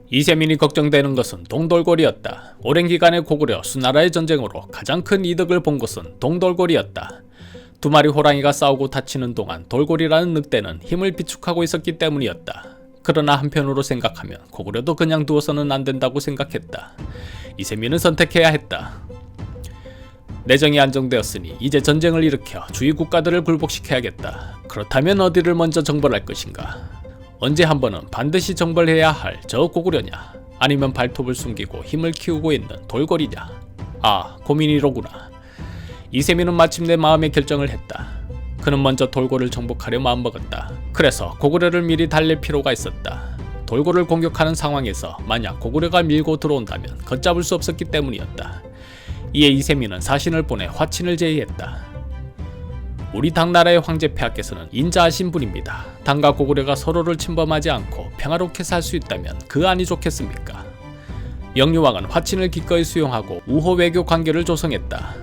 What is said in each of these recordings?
이세민이 걱정되는 것은 동돌골이었다. 오랜 기간의 고구려 수나라의 전쟁으로 가장 큰 이득을 본 것은 동돌골이었다. 두 마리 호랑이가 싸우고 다치는 동안 돌골이라는 늑대는 힘을 비축하고 있었기 때문이었다. 그러나 한편으로 생각하면 고구려도 그냥 두어서는 안 된다고 생각했다. 이세민은 선택해야 했다. 내정이 안정되었으니 이제 전쟁을 일으켜 주위 국가들을 굴복시켜야겠다. 그렇다면 어디를 먼저 정벌할 것인가? 언제 한 번은 반드시 정벌해야 할 저 고구려냐? 아니면 발톱을 숨기고 힘을 키우고 있는 돌골이냐? 아, 고민이로구나. 이세민은 마침내 마음의 결정을 했다. 그는 먼저 돌골을 정복하려 마음먹었다. 그래서 고구려를 미리 달랠 필요가 있었다. 돌골을 공격하는 상황에서 만약 고구려가 밀고 들어온다면 걷잡을 수 없었기 때문이었다. 이에 이세민은 사신을 보내 화친을 제의했다. 우리 당나라의 황제 폐하께서는 인자하신 분입니다. 당과 고구려가 서로를 침범하지 않고 평화롭게 살 수 있다면 그 안이 좋겠습니까? 영유왕은 화친을 기꺼이 수용하고 우호 외교 관계를 조성했다.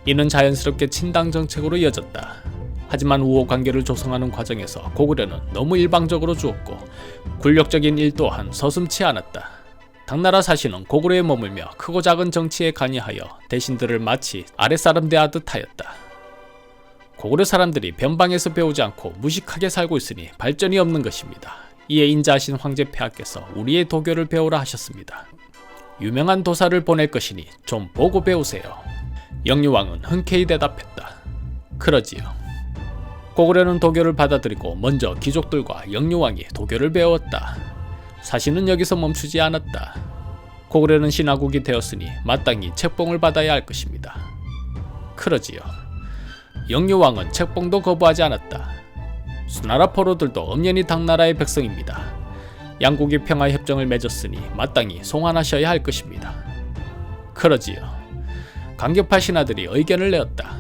이는 자연스럽게 친당 정책으로 이어졌다. 하지만 우호 관계를 조성하는 과정에서 고구려는 너무 일방적으로 주었고 굴욕적인 일 또한 서슴지 않았다. 당나라 사신은 고구려에 머물며 크고 작은 정치에 관여하여 대신들을 마치 아랫사람 대하듯 하였다. 고구려 사람들이 변방에서 배우지 않고 무식하게 살고 있으니 발전이 없는 것입니다. 이에 인자하신 황제 폐하께서 우리의 도교를 배우라 하셨습니다. 유명한 도사를 보낼 것이니 좀 보고 배우세요. 영유왕은 흔쾌히 대답했다. 그러지요. 고구려는 도교를 받아들이고 먼저 귀족들과 영유왕이 도교를 배웠다. 사신은 여기서 멈추지 않았다. 고구려는 신하국이 되었으니 마땅히 책봉을 받아야 할 것입니다. 그러지요. 영유왕은 책봉도 거부하지 않았다. 수나라 포로들도 엄연히 당나라의 백성입니다. 양국이 평화협정을 맺었으니 마땅히 송환하셔야 할 것입니다. 그러지요. 강격파 신하들이 의견을 내었다.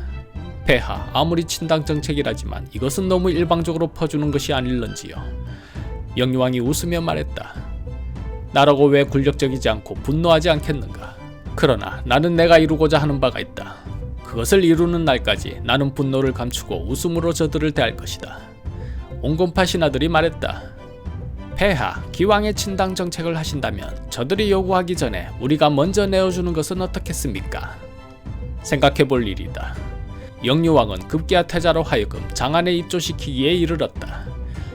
폐하, 아무리 친당 정책이라지만 이것은 너무 일방적으로 퍼주는 것이 아닐런지요. 영유왕이 웃으며 말했다. 나라고 왜 굴욕적이지 않고 분노하지 않겠는가? 그러나 나는 내가 이루고자 하는 바가 있다. 그것을 이루는 날까지 나는 분노를 감추고 웃음으로 저들을 대할 것이다. 온건파 신하들이 말했다. 폐하, 기왕의 친당 정책을 하신다면 저들이 요구하기 전에 우리가 먼저 내어주는 것은 어떻겠습니까? 생각해볼 일이다. 영유왕은 급기야 태자로 하여금 장안에 입조시키기에 이르렀다.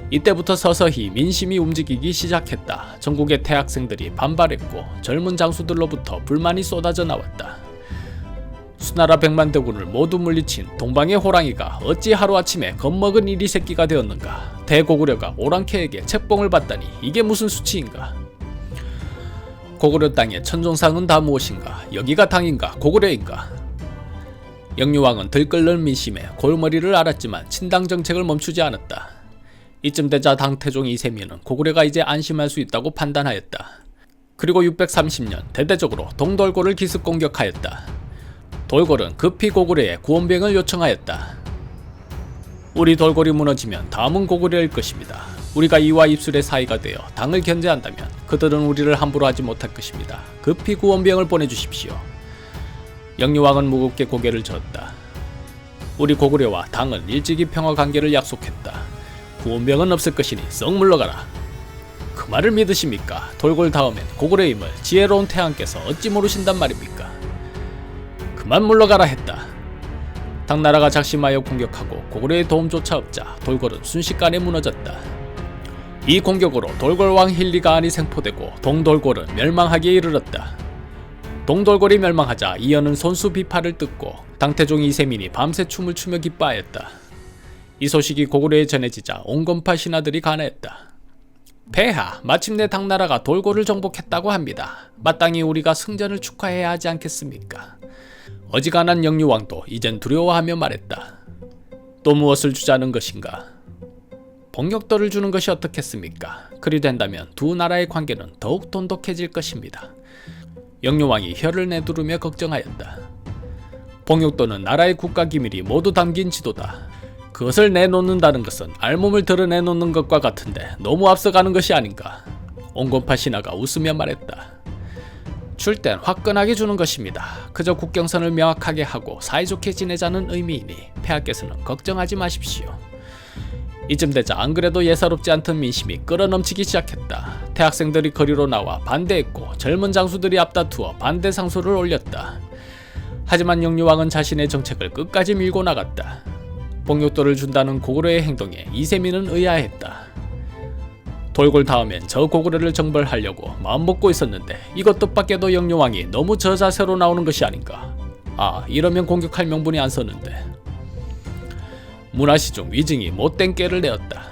이때부터 서서히 민심이 움직이기 시작했다. 전국의 대학생들이 반발했고 젊은 장수들로부터 불만이 쏟아져 나왔다. 수나라 백만대군을 모두 물리친 동방의 호랑이가 어찌 하루아침에 겁먹은 이리 새끼가 되었는가? 대고구려가 오랑캐에게 책봉을 받다니 이게 무슨 수치인가? 고구려 땅의 천종상은 다 무엇인가? 여기가 당인가? 고구려인가? 영유왕은 들끓는 민심에 골머리를 앓았지만 친당 정책을 멈추지 않았다. 이쯤 되자 당태종 이세민은 고구려가 이제 안심할 수 있다고 판단하였다. 그리고 630년 대대적으로 동돌골을 기습 공격하였다. 돌골은 급히 고구려에 구원병을 요청하였다. 우리 돌골이 무너지면 다음은 고구려일 것입니다. 우리가 이와 입술의 사이가 되어 당을 견제한다면 그들은 우리를 함부로 하지 못할 것입니다. 급히 구원병을 보내주십시오. 영유왕은 무겁게 고개를 저었다. 우리 고구려와 당은 일찍이 평화관계를 약속했다. 구원병은 없을 것이니 썩 물러가라. 그 말을 믿으십니까? 돌골 다음엔 고구려의 힘을 지혜로운 태왕께서 어찌 모르신단 말입니까? 그만 물러가라 했다. 당나라가 작심하여 공격하고 고구려의 도움조차 없자 돌골은 순식간에 무너졌다. 이 공격으로 돌골왕 힐리가안이 생포되고 동돌골은 멸망하기에 이르렀다. 동돌골이 멸망하자 이연은 손수 비파를 뜯고 당태종 이세민이 밤새 춤을 추며 기뻐하였다. 이 소식이 고구려에 전해지자 온건파 신하들이 간하였다. 폐하, 마침내 당나라가 돌골을 정복했다고 합니다. 마땅히 우리가 승전을 축하해야 하지 않겠습니까? 어지간한 영유왕도 이젠 두려워하며 말했다. 또 무엇을 주자는 것인가? 폭력도를 주는 것이 어떻겠습니까? 그리 된다면 두 나라의 관계는 더욱 돈독해질 것입니다. 영유왕이 혀를 내두르며 걱정하였다. 폭력도는 나라의 국가기밀이 모두 담긴 지도다. 그것을 내놓는다는 것은 알몸을 드러내놓는 것과 같은데 너무 앞서가는 것이 아닌가? 온건파 신하가 웃으며 말했다. 줄 땐 화끈하게 주는 것입니다. 그저 국경선을 명확하게 하고 사이좋게 지내자는 의미이니 폐하께서는 걱정하지 마십시오. 이쯤 되자 안 그래도 예사롭지 않던 민심이 끌어넘치기 시작했다. 대학생들이 거리로 나와 반대했고 젊은 장수들이 앞다투어 반대 상소를 올렸다. 하지만 영유왕은 자신의 정책을 끝까지 밀고 나갔다. 복육도를 준다는 고구려의 행동에 이세민은 의아했다. 돌골 다음엔 저 고구려를 정벌하려고 마음먹고 있었는데 이것 뜻밖에도 영유왕이 너무 저자세로 나오는 것이 아닌가. 이러면 공격할 명분이 안 섰는데. 문화시중 위증이 못된 꾀를 내었다.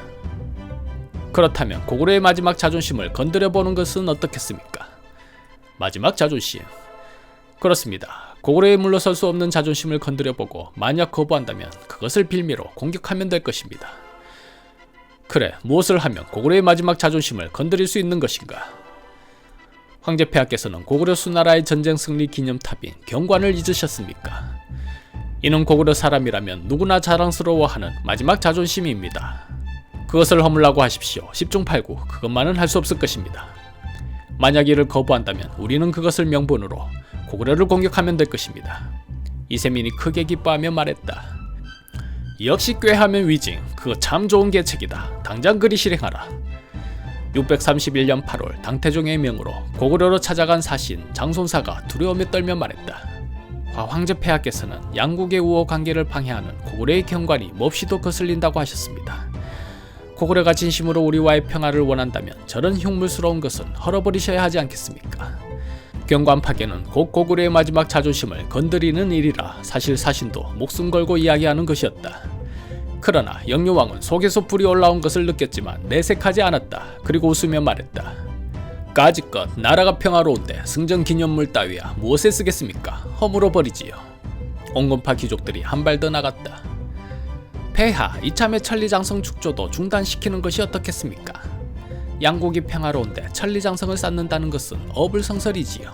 그렇다면 고구려의 마지막 자존심을 건드려보는 것은 어떻겠습니까? 마지막 자존심. 그렇습니다. 고구려에 물러설 수 없는 자존심을 건드려보고 만약 거부한다면 그것을 빌미로 공격하면 될 것입니다. 그래, 무엇을 하면 고구려의 마지막 자존심을 건드릴 수 있는 것인가? 황제폐하께서는 고구려 수나라의 전쟁 승리 기념탑인 경관을 잊으셨습니까? 이는 고구려 사람이라면 누구나 자랑스러워하는 마지막 자존심입니다. 그것을 허물라고 하십시오. 10중 8구 그것만은 할 수 없을 것입니다. 만약 이를 거부한다면 우리는 그것을 명분으로 고구려를 공격하면 될 것입니다. 이세민이 크게 기뻐하며 말했다. 역시 꾀하면 위징, 그거 참 좋은 계책이다. 당장 그리 실행하라. 631년 8월 당태종의 명으로 고구려로 찾아간 사신 장손사가 두려움에 떨며 말했다. 황제폐하께서는 양국의 우호 관계를 방해하는 고구려의 경관이 몹시도 거슬린다고 하셨습니다. 고구려가 진심으로 우리와의 평화를 원한다면 저런 흉물스러운 것은 헐어버리셔야 하지 않겠습니까? 경관 파괴는 곧 고구려의 마지막 자존심을 건드리는 일이라 사실 사신도 목숨 걸고 이야기하는 것이었다. 그러나 영유왕은 속에서 불이 올라온 것을 느꼈지만 내색하지 않았다. 그리고 웃으며 말했다. 까짓것 나라가 평화로운데 승전 기념물 따위야 무엇에 쓰겠습니까? 허물어버리지요. 온건파 귀족들이 한 발 더 나갔다. 폐하, 이참에 천리장성 축조도 중단시키는 것이 어떻겠습니까? 양국이 평화로운데 천리장성을 쌓는다는 것은 어불성설이지요.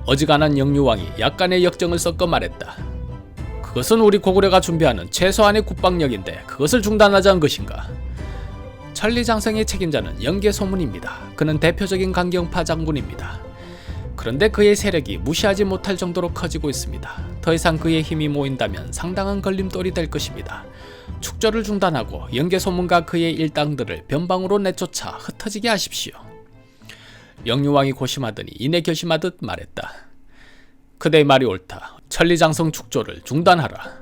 어지간한 영유왕이 약간의 역정을 섞어 말했다. 그것은 우리 고구려가 준비하는 최소한의 국방력인데 그것을 중단하자는 것인가? 천리장성의 책임자는 영계소문입니다. 그는 대표적인 강경파 장군입니다. 그런데 그의 세력이 무시하지 못할 정도로 커지고 있습니다. 더 이상 그의 힘이 모인다면 상당한 걸림돌이 될 것입니다. 축조를 중단하고 영계소문과 그의 일당들을 변방으로 내쫓아 흩어지게 하십시오. 영유왕이 고심하더니 이내 결심하듯 말했다. 그대의 말이 옳다. 천리장성 축조를 중단하라.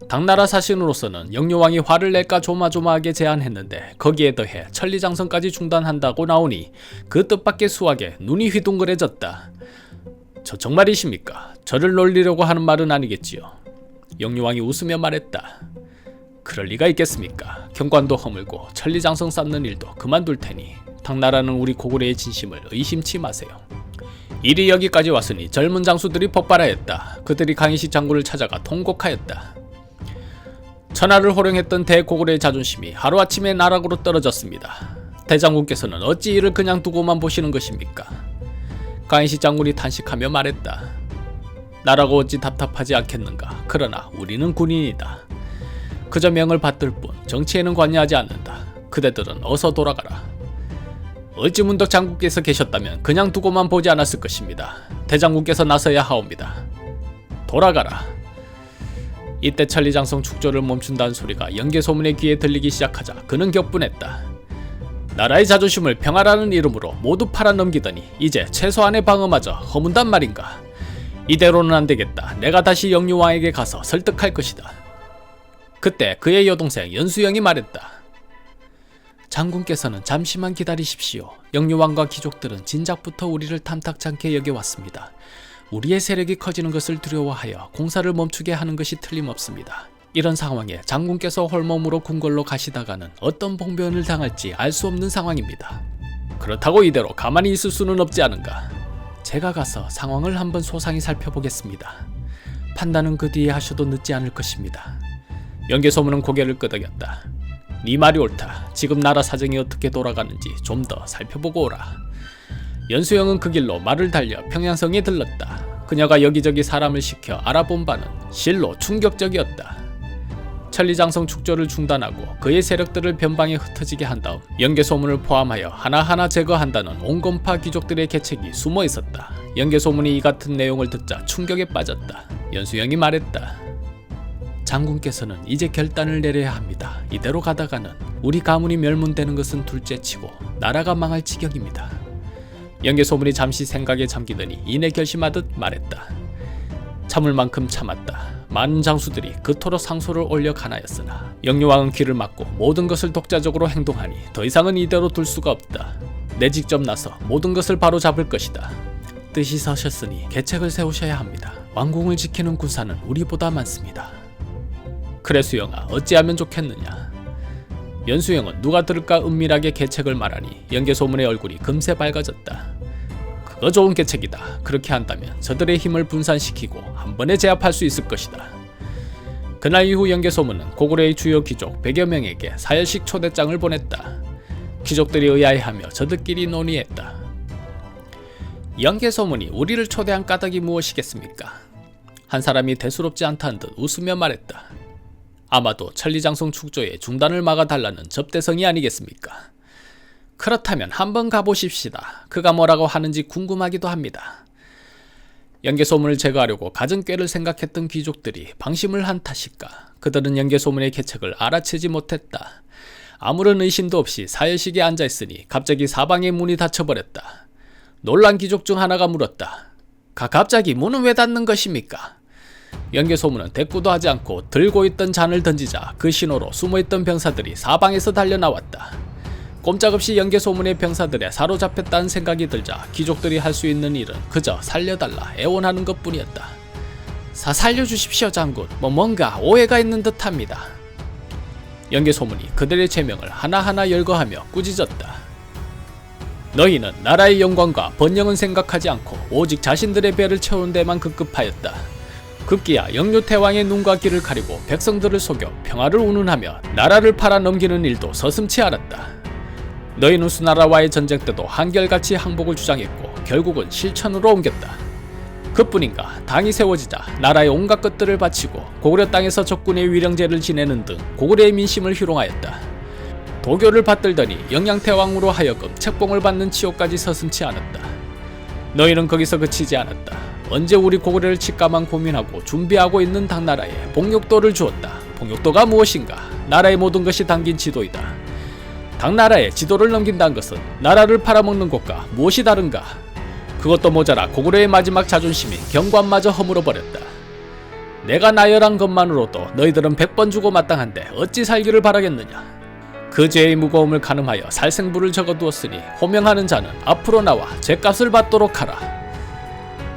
당나라 사신으로서는 영유왕이 화를 낼까 조마조마하게 제안했는데 거기에 더해 천리장성까지 중단한다고 나오니 그 뜻밖의 수학에 눈이 휘둥그레졌다. 저 정말이십니까? 저를 놀리려고 하는 말은 아니겠지요. 영유왕이 웃으며 말했다. 그럴 리가 있겠습니까? 경관도 허물고 천리장성 쌓는 일도 그만둘 테니 당나라는 우리 고구려의 진심을 의심치 마세요. 일이 여기까지 왔으니 젊은 장수들이 폭발하였다. 그들이 강희식 장군을 찾아가 통곡하였다. 천하를 호령했던 대고구려의 자존심이 하루아침에 나락으로 떨어졌습니다. 대장군께서는 어찌 이를 그냥 두고만 보시는 것입니까? 강희식 장군이 탄식하며 말했다. 나라고 어찌 답답하지 않겠는가. 그러나 우리는 군인이다. 그저 명을 받들 뿐 정치에는 관여하지 않는다. 그대들은 어서 돌아가라. 어찌 문덕 장군께서 계셨다면 그냥 두고만 보지 않았을 것입니다. 대장군께서 나서야 하옵니다. 돌아가라. 이때 천리장성 축조를 멈춘다는 소리가 영계소문의 귀에 들리기 시작하자 그는 격분했다. 나라의 자존심을 평화라는 이름으로 모두 팔아넘기더니 이제 최소한의 방어마저 허문단 말인가. 이대로는 안되겠다. 내가 다시 영유왕에게 가서 설득할 것이다. 그때 그의 여동생 연수영이 말했다. 장군께서는 잠시만 기다리십시오. 영유왕과 귀족들은 진작부터 우리를 탐탁지 않게 여겨왔습니다. 우리의 세력이 커지는 것을 두려워하여 공사를 멈추게 하는 것이 틀림없습니다. 이런 상황에 장군께서 홀몸으로 궁궐로 가시다가는 어떤 봉변을 당할지 알 수 없는 상황입니다. 그렇다고 이대로 가만히 있을 수는 없지 않은가. 제가 가서 상황을 한번 소상히 살펴보겠습니다. 판단은 그 뒤에 하셔도 늦지 않을 것입니다. 영계소문은 고개를 끄덕였다. 네 말이 옳다. 지금 나라 사정이 어떻게 돌아가는지 좀 더 살펴보고 오라. 연수영은 그 길로 말을 달려 평양성에 들렀다. 그녀가 여기저기 사람을 시켜 알아본 바는 실로 충격적이었다. 천리장성 축조를 중단하고 그의 세력들을 변방에 흩어지게 한 다음 영계소문을 포함하여 하나하나 제거한다는 온건파 귀족들의 계책이 숨어 있었다. 영계소문이 이 같은 내용을 듣자 충격에 빠졌다. 연수영이 말했다. 장군께서는 이제 결단을 내려야 합니다. 이대로 가다가는 우리 가문이 멸문되는 것은 둘째치고 나라가 망할 지경입니다. 연개소문이 잠시 생각에 잠기더니 이내 결심하듯 말했다. 참을 만큼 참았다. 많은 장수들이 그토록 상소를 올려 가나였으나 영유왕은 귀를 막고 모든 것을 독자적으로 행동하니 더 이상은 이대로 둘 수가 없다. 내 직접 나서 모든 것을 바로잡을 것이다. 뜻이 서셨으니 계책을 세우셔야 합니다. 왕궁을 지키는 군사는 우리보다 많습니다. 그래 수영아, 어찌하면 좋겠느냐. 연수영은 누가 들을까 은밀하게 계책을 말하니 연개소문의 얼굴이 금세 밝아졌다. 그거 좋은 계책이다. 그렇게 한다면 저들의 힘을 분산시키고 한 번에 제압할 수 있을 것이다. 그날 이후 연개소문은 고구려의 주요 귀족 100여 명에게 사열식 초대장을 보냈다. 귀족들이 의아해하며 저들끼리 논의했다. 연개소문이 우리를 초대한 까닭이 무엇이겠습니까? 한 사람이 대수롭지 않다는 듯 웃으며 말했다. 아마도 천리장성 축조의 중단을 막아달라는 접대성이 아니겠습니까? 그렇다면 한번 가보십시다. 그가 뭐라고 하는지 궁금하기도 합니다. 연개소문을 제거하려고 갖은 꾀를 생각했던 귀족들이 방심을 한 탓일까? 그들은 연개소문의 계책을 알아채지 못했다. 아무런 의심도 없이 사열식에 앉아있으니 갑자기 사방의 문이 닫혀버렸다. 놀란 귀족 중 하나가 물었다. 갑자기 문은 왜 닫는 것입니까? 연개소문은 대꾸도 하지 않고 들고 있던 잔을 던지자 그 신호로 숨어있던 병사들이 사방에서 달려나왔다. 꼼짝없이 연개소문의 병사들에 사로잡혔다는 생각이 들자 귀족들이 할 수 있는 일은 그저 살려달라 애원하는 것뿐이었다. 살려주십시오 장군. 뭔가 오해가 있는 듯합니다. 연개소문이 그들의 죄명을 하나하나 열거하며 꾸짖었다. 너희는 나라의 영광과 번영은 생각하지 않고 오직 자신들의 배를 채우는 데만 급급하였다. 급기야 영유태왕의 눈과 귀를 가리고 백성들을 속여 평화를 운운하며 나라를 팔아 넘기는 일도 서슴지 않았다. 너희는 수나라와의 전쟁 때도 한결같이 항복을 주장했고 결국은 실천으로 옮겼다. 그뿐인가 당이 세워지자 나라의 온갖 것들을 바치고 고구려 땅에서 적군의 위령제를 지내는 등 고구려의 민심을 희롱하였다. 도교를 받들더니 영양태왕으로 하여금 책봉을 받는 치욕까지 서슴지 않았다. 너희는 거기서 그치지 않았다. 언제 우리 고구려를 칠까만 고민하고 준비하고 있는 당나라에 봉육도를 주었다. 봉육도가 무엇인가? 나라의 모든 것이 담긴 지도이다. 당나라에 지도를 넘긴다는 것은 나라를 팔아먹는 것과 무엇이 다른가? 그것도 모자라 고구려의 마지막 자존심인 경관마저 허물어버렸다. 내가 나열한 것만으로도 너희들은 100번 주고 마땅한데 어찌 살기를 바라겠느냐? 그 죄의 무거움을 가늠하여 살생부를 적어두었으니 호명하는 자는 앞으로 나와 죄값을 받도록 하라.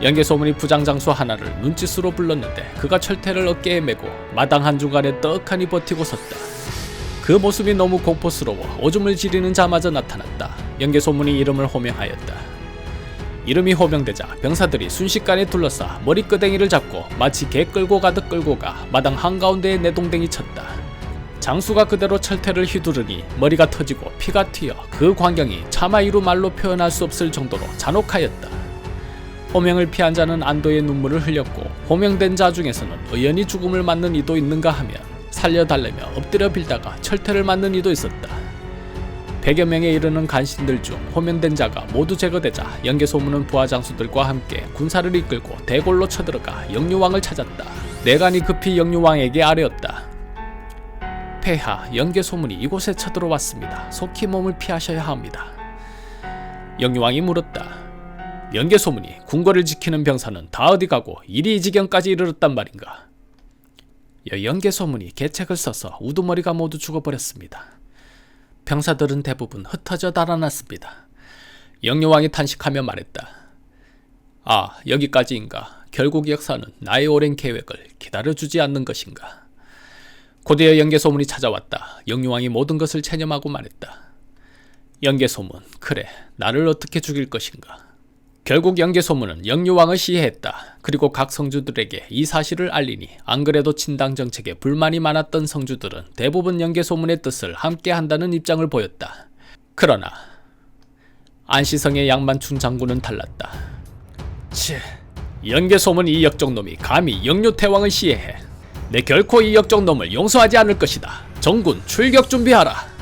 연개소문이 부장장수 하나를 눈짓으로 불렀는데 그가 철퇴를 어깨에 메고 마당 한중간에 떡하니 버티고 섰다. 그 모습이 너무 공포스러워 오줌을 지리는 자마저 나타났다. 연개소문이 이름을 호명하였다. 이름이 호명되자 병사들이 순식간에 둘러싸 머리끄댕이를 잡고 마치 개 끌고 가듯 끌고 가 마당 한가운데에 내동댕이 쳤다. 장수가 그대로 철퇴를 휘두르니 머리가 터지고 피가 튀어 그 광경이 차마 이루 말로 표현할 수 없을 정도로 잔혹하였다. 호명을 피한 자는 안도의 눈물을 흘렸고 호명된 자 중에서는 의연히 죽음을 맞는 이도 있는가 하면 살려달라며 엎드려 빌다가 철퇴를 맞는 이도 있었다. 100여 명에 이르는 간신들 중 호명된 자가 모두 제거되자 연개소문은 부하 장수들과 함께 군사를 이끌고 대궐로 쳐들어가 영유왕을 찾았다. 내간이 급히 영유왕에게 아뢰었다. 폐하, 연개소문이 이곳에 쳐들어왔습니다. 속히 몸을 피하셔야 합니다. 영유왕이 물었다. 연개소문이 궁궐을 지키는 병사는 다 어디 가고 일이 이 지경까지 이르렀단 말인가? 연개소문이 계책을 써서 우두머리가 모두 죽어버렸습니다. 병사들은 대부분 흩어져 달아났습니다. 영유왕이 탄식하며 말했다. 아, 여기까지인가? 결국 역사는 나의 오랜 계획을 기다려주지 않는 것인가? 곧이어 연개소문이 찾아왔다. 영유왕이 모든 것을 체념하고 말했다. 연개소문, 그래, 나를 어떻게 죽일 것인가? 결국 연개소문은 영유왕을 시해했다. 그리고 각 성주들에게 이 사실을 알리니 안 그래도 친당 정책에 불만이 많았던 성주들은 대부분 연개소문의 뜻을 함께 한다는 입장을 보였다. 그러나 안시성의 양만춘 장군은 달랐다. 연개소문 이 역적놈이 감히 영유태왕을 시해해. 내 결코 이 역적놈을 용서하지 않을 것이다. 정군 출격 준비하라.